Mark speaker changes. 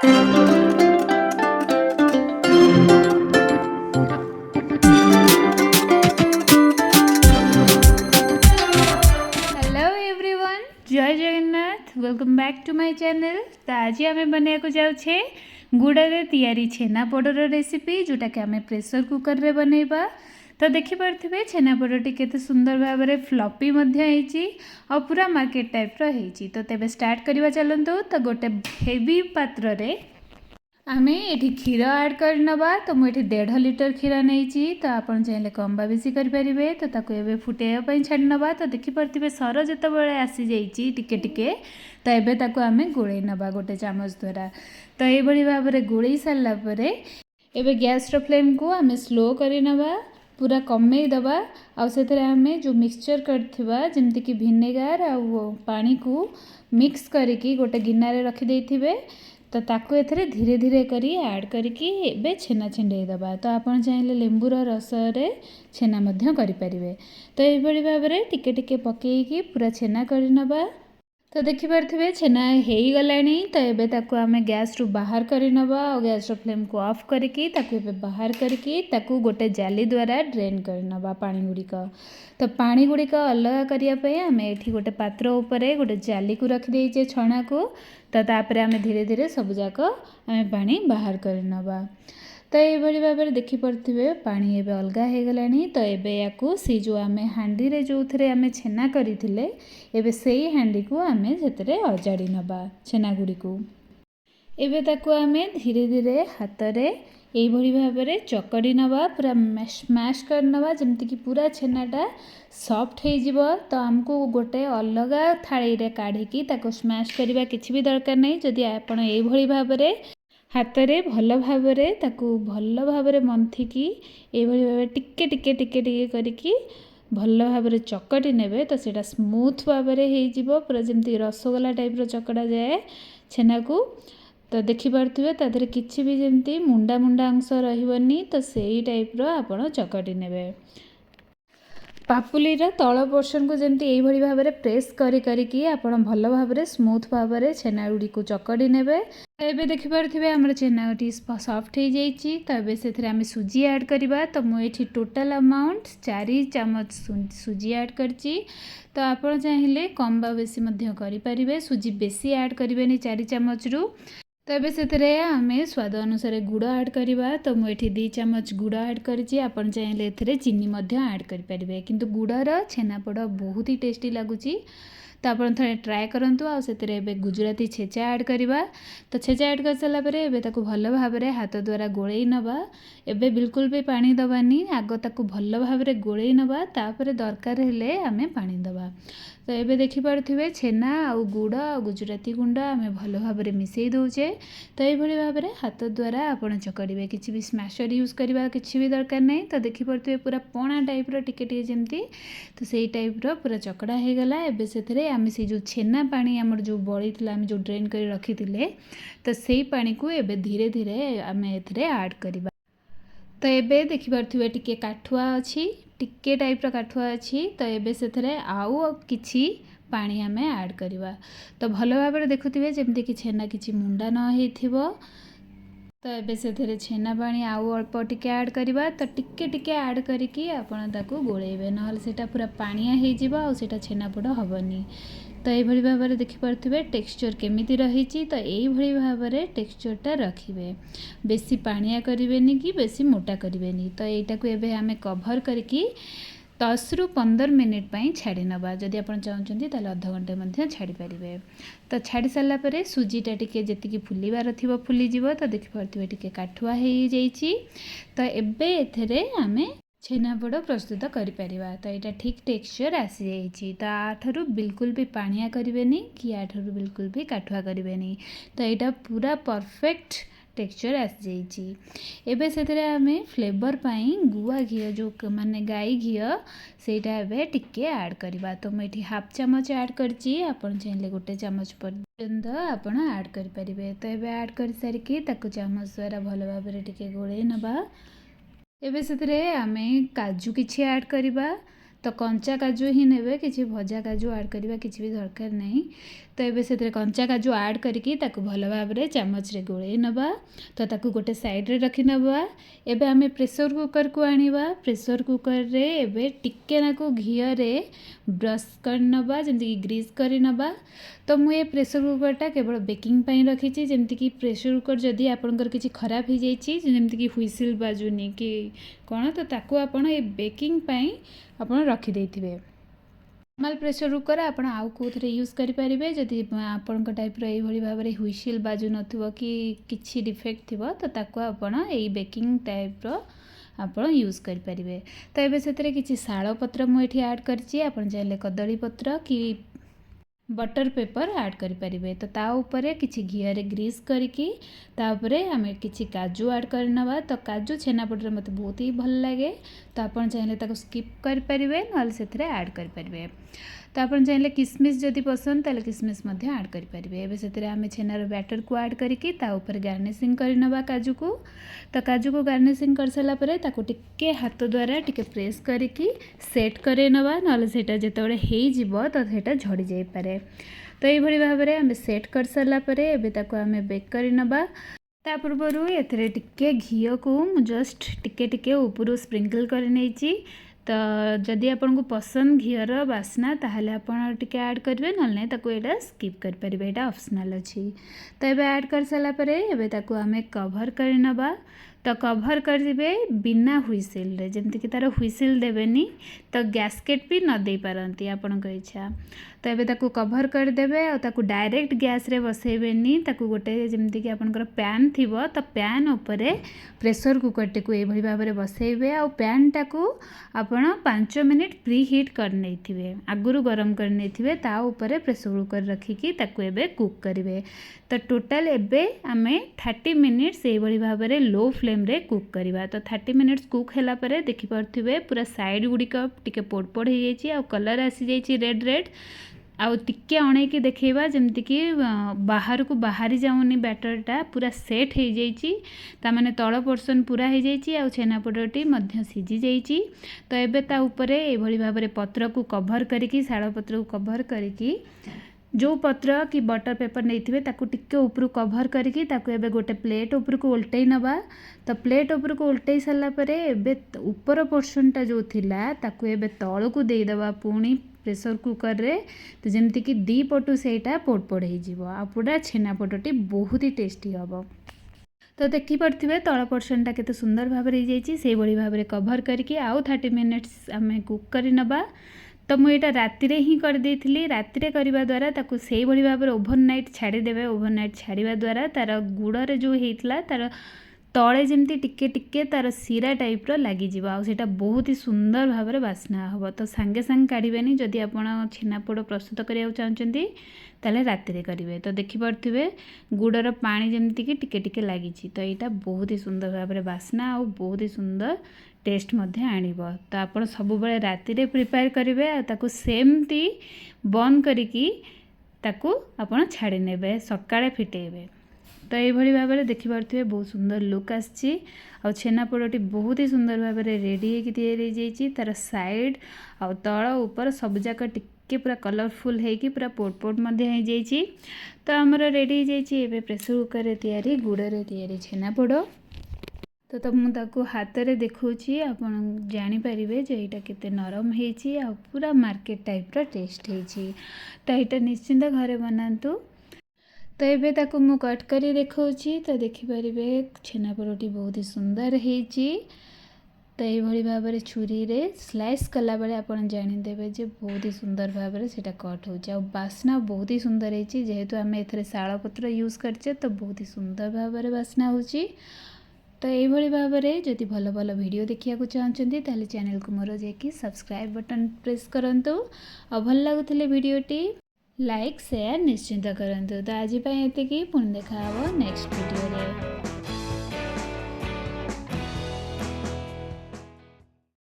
Speaker 1: जय Jagannath welcome back to my channel. तो आज आम बनवाक जाऊे गुड़े तैयारी छेनापोड़र रेसिपी जोटा कि आम प्रेसर कुकर रे बनइबा। तो देखिपे छेनापोड़टी केते सुंदर भाव में फ्लपी और पूरा मार्केट टाइप रही। तो तेबे स्टार्ट करवा चलतु। तो गोटे हेवी पात्र रे आमे एठी क्षीर ऐड कर नबा। तो मुझे 1.5 लिटर क्षीर नहीं तो आपन चाहिए कम बा बेसी करें। तो ताको एबे फुटेया छाड़ी नबा। तो देखिपे सर जो बड़े आसी जाइए टिके टिके तो एबे ताको आमे गोले नबा गोटे चामच द्वारा। तो ये भाव में गोले सारापर एबे गैस रो फ्लेम को आमे स्लो कर नबा पूरा कमे दबा। आमे जो मिक्सचर करथिबा जेमती कि विनेगार आ पानी को मिक्स करिकी गोटे गिनारे रखी देथिबे। तो ताको एथरे धीरे धीरे करी ऐड करके एबे छेना छिंडे दबा। तो आपन चाहिए लेंबूर रस रे छेना मध्य करि परिबे। तो ये भाव में टिके टिके पकेइकी पूरा छेना कर नबा। तो देखिपे छेना हो गलानी। तो एबे ताको आमे गैस रु बाहर कर नबा और गैस रो फ्लेम को ऑफ करके ताको एबे बाहर करके ताको गोटे जाली द्वारा ड्रेन कर नबा पानी गुड़िक। तो पानी गुड़िक अलग करने आमे एठी गोटे पात्र उपरे गोटे जाली को रखी देइचे छणा को। तो तापरे आमे धीरे धीरे सब जाक आमे पानी बाहर कर नबा। तो ये भाव में देखिपे पानी एबे अलगा हो गलानी। तो एबे याकू से जो आमे हांडी रे जो थे आमे छेना करथिले एबे सेई हांडी को आमे सेतरे अजाड़ी नबा छेना गुड़ी को। एबे ताको आमे धीरे धीरे हाथ रे यही भाव में चकड़ी नबा पूरा स्मैश कर नबा जमती कि पूरा छेनाटा सॉफ्ट हो जिवो। तो आमको गोटे अलग थाली रे काढ़ी ताको स्मैश करवा किछि भी दरकार नहीं। जदि आपण एही भाव में हाथ रे भल भाव में मंथिकी ये भाव टिके टिके टिके टिके करिकी भल भाव में चकटी नेबे। तो सेटा स्मूथ भाव में हो पूरा जमती रसगोला टाइप चकड़ा जाए छेना को। तो देखिपे तादरे किछि भी जमती मुंडा मुंडा अंश रही। तो सही टाइप रो आपण चकटी नेबे। पापुलीर तल पोर्शन को जमती यही भाव में प्रेस करी आपण भल भाव में स्मूथ भाव में छेना गुड़ी को चकड़ी नेबे। एबे देखिपे आमर छेना गुड़ी सॉफ्ट हो जाइए। तो एबे से आमे सुजी ऐड करवा। तो मुझे टोटाल अमाउंट 4 चामच सुजी ऐड करची। तो आपण चाहिए कम बा बेसी मध्य करि परिबे। सुजी बेसी ऐड करें 4 चामच रु। तो ये से आमे स्वाद अनुसार गुड़ ऐड करवा। तो मुझे 2 चामच गुड़ ऐड करी। आपन चाहिए एथिरे चीनी मध्य ऐड करें किंतु गुड़र छेनापोड़ बहुत ही टेस्टी लगुच। तो आप थे ट्राए करूँ। आते गुजराती छेचा ऐड करवा। तो छेचा ऐड कर सारापर एबे ताको भल भाव में हाथ द्वारा गोले नबा। एबे बिल्कुल भी पानी दबानी आग ताको भल भाव में गोले नबा तापर दरकार हेले आमे पानी दबा। तो ये देखिपे छेना आउ गुड़ आ गुजराती गुंड आमे भल भाव में मिसई दौचे। तो ये भाव में हाथ द्वारा आपण चकड़े किसी भी स्मैशर यूज करवा किसी भी दरकार नहीं। तो देखिपे पूरा पणा टाइप टिके टिके जमती तो सही टाइप पूरा चकड़ा हो गला। एबे से आमे से जो छेना पानी आमर जो बड़ी आमे जो ड्रेन कर रखी थे तो सही पानी को एबे धीरे धीरे आमे एथिरे ऐड करवा। तो ये देखिपे टिके काठुआ अच्छी टिके टाइप काठुआ अच्छी। तो ये से आउ किछि पानी आमे ऐड करवा। तो भल भाव में देखुए जमती कि छेना किछि मुंडा न होइथिबो। तो ये से छेना पानी आउ अल्प टिके ऐड करवा। तो टिके टिके ऐड करिकी आपण ताको गोलेबे नहले सेटा पूरा पानिया हो जिवो आ सेटा छेनापोड़ हबनी। तो ये भाव में देखिपे टेक्सचर केमिति रही। तो यही भाव में टेक्सचरटा रखिए बेसी पानिया करें कि बेसी मोटा करें। तो यहीटा को एबे आमे कभर करके 10 रु 15 मिनिट छाड़ी नबा। जदि आप चाहते ताले अध घंटे छाड़ी पारे। तो छाड़ी सारापर सुजीटा टिके जेतिकी फुलिबार थिबो फुलीजिवो। तो देखिपे टिके काठुआ हो जाइए। तो एबे एथरे आमे छेनापोड़ प्रस्तुत करिपरिबा। तो यहाँ ठीक टेक्सचर आसी जाइए। तो आठू बिल्कुल भी पानिया करें कि आठू बिल्कुल भी काठुआ करें। तो यहाँ पूरा परफेक्ट टेक्सचर आसी जाइए। एबे से आमे फ्लेवर पाई गुआ घी जो माने गाई घी सेटा एबे टिके ऐड करवा। तो मुझे हाफ चामच ऐड करची। आपन चाहिए गोटे चामच पर्यंत आपन ऐड करें। तो ये ऐड कर सारिकी ताको चामच द्वारा भल भाव में टिके गोले नबा। एबे से आमे काजू किछि ऐड करवा। तो कंचा काजू ही नेबे किछि भजा काजू ऐड करवा किछि भी दरकार नहीं। तो ये से कंचा काजू ऐड करके भल भाव में चामच रे गोले नवा। तो ताकू गोटे साइड रे रखी नवा। एबे आमे प्रेशर कुकर को आनिबा। प्रेशर कुकर रे एबे टिके नाको घी रे ब्रश कर नवा जमती ग्रीस कर नवा। तो मुझे प्रेशर कुकरटा केवल बेकिंग पाई रखी जमती कि प्रेशर कुकर जदि आपंकर किसी खराब हो जाइए जमती कि हुइसिल बाजुनी कि कौन तो ताकू आपण ए बेकिंग पाई आपण रखी देथिबे। नॉर्मल प्रेशर कुकर आप आउ कौन यूज करेंगे जदि आपण टाइप रही भाव में हुइसिल बाजू नथिबो कि किछि डिफेक्ट थिबो तो ताकू आपण ए बेकिंग टाइप रो आपण यूज करेंगे। तो ये से किसी शाल पत्र मुझे ऐड करछि। आपण चाहे कदली पत्र कि बटर पेपर ऐड करेंगे। तो ता ऊपर किसी घी रे ग्रीस करके तापरे आमे किसी काजू ऐड करनवा। तो काजू छेनापोड़ मत बहुत ही भल लगे। तो आप चाहिए स्किप करेंगे ना से ऐड करेंगे। तो आप चाहिए किसमिस जदि पसंद ताले किसमिस ऐड करेंगे। एबे से आम छेनार बैटर को ऐड करके ऊपर गार्निशिंग करनवा काजू को। तो काजू को गार्निशिंग कर सारा पर टिके हाथ द्वारा टिके प्रेस करके सेट करे नवा ना सेटा जिते हो तो सेटा झड़ी जाई पारे। तो ये भाव में आम सेट कर सारा पर आम बेक कर नवा। ता पूर्व एथे टिके घी को जस्ट टिके टिके ऊपर स्प्रिंकल कर नहीं। तो जदि आपन को पसंद घीर बास्ना ताहले आपन टिके ऐड करेंगे ना नहीं ताको एटा स्किप कर पारे। एटा ऑप्शनल अच्छी। तो ये ऐड कर सारा पर एबे ताको आमे कवर कर नवा। तो कवर करेंगे बिना हुइसिल रे जमती कि तार हुइसिल देवेनी तो गैसकेट भी न दे पारती आपण इच्छा। तो ये ताकू कवर करदेवे और ताकू डायरेक्ट गैस रे बसेबेनी ताकू गोटे जमती कि आपनकर पैन थिबो तो पैन उपरे प्रेशर कुकर टी को एभली भाव में बसेबे और पैन टाकू आपण 5 मिनिट प्री हीट कर नैथिबे आगुरु गरम कर नैथिबे ता उपरे प्रेशर कुकर रखिकी ताकू एबे कुक करिवे। तो टोटल एबे आमे 30 मिनिट्स एभली भाव में लो फ्लेम रे कुक करवा। तो 30 मिनिट्स कुक होला परे देखि परथिबे पूरा साइड गुड़िक टिके पोड़ पोड़ हो जाइए आ कलर आसी जाइए रेड रेड आउ टिके अणेकी देखा जमती कि बाहर को बाहरी जाऊनी बैटरटा पूरा सेट हो जाइए। तामाने तल पोर्सन पूरा हो जाइए आ छेनापोड़टी मध्य सिझी जाइए। तो एबे ता उपरे एभली भाव में पत्र को कवर करिकी शाल पत्र को कवर करिकी जो पत्र कि बटर पेपर नहीं ताकू टिके ऊपर कवर करके ताकू एबे गोटे प्लेट ऊपर को उल्टै नवा। तो प्लेट ऊपर को उल्टै सारा पर एबे ऊपर पोर्शनटा जो थिला ताकू एबे तल को दे दवा पुणी प्रेशर कुकर रे। तो जमती कि दी पटू सेटा पोड़ पोड़ हो जिवो आ पूरा छेनापोड़टी बहुत ही टेस्टी हम। तो देखि पड़थिबे तल पोर्शनटा केते सुंदर भाव में हो से भाव में कवर करके आउ 30 मिनिट्स आमे कुक कर नवा। तो मुझे राति ही करदेली राति करने द्वारा ताकू से भाव में ओभरनाइट छाड़ीदेवे। ओभरनाइट छाड़ा द्वारा तार गुड़े जो होता तार तले जमती टिके टिके तार सीरा टाइप लगिज आटा बहुत ही सुंदर भाव में बास्ना हम। तो सांगे सांगे काढ़ेनि जदि आप छेनापोड़ प्रस्तुत करने चाहते ताले राति करेंगे। तो देखिपे गुड़र पानी जमती कि टिके टिके लगी। तो यहाँ बहुत ही सुंदर भाव में बास्ना आ बहुत ही सुंदर टेस्ट आणिबो। तो आप सब बेले राति प्रिपेयर करेंगे ताकू सेमती बंद करिकी ताकू आपण छाड़ी नेबे सकाळे फिटेबे। तो ये भाव में देखिपे बहुत सुंदर लुक आसी छेनापोड़टी बहुत ही सुंदर भाव में रेडी होती तार साइड आ तल ऊपर सबजाक टिके पूरा कलरफुल होगी पूरा पोड़ पोड़ हो। तो आमर रेडी हो प्रेशर कुकर रे तैयारी गुड़े तैयारी छेनापोड़। तो मुझे हाथ में देखी आप जानीपारे जो यहाँ के नरम हो पूरा मार्केट टाइप टेस्ट होती। तो यहाँ निश्चिंत घरे बनातु। तो ये ताकू मु कट कर देखी। तो देखिपारे छेनापोड़टी बहुत ही सुंदर होती। तो ये भाव में छुरी रे स्लाइस कला बेले आप जानीदेवे जे बहुत ही सुंदर भाव में से कट हो बास्ना बहुत ही सुंदर होती। जेहेतु आम ए शाल पत्र यूज करचे तो बहुत ही सुंदर भाव में बास्ना हो। तो ये भाव में जदि भल भल वीडियो देखा चाहते ताले चैनल को मोर जाकि सब्सक्राइब बटन प्रेस करंतु और भल लगुले वीडियोटी लाइक शेयर निश्चिंत करंतु। तो आज ये पुणी देखा नेक्स्ट वीडियो रे।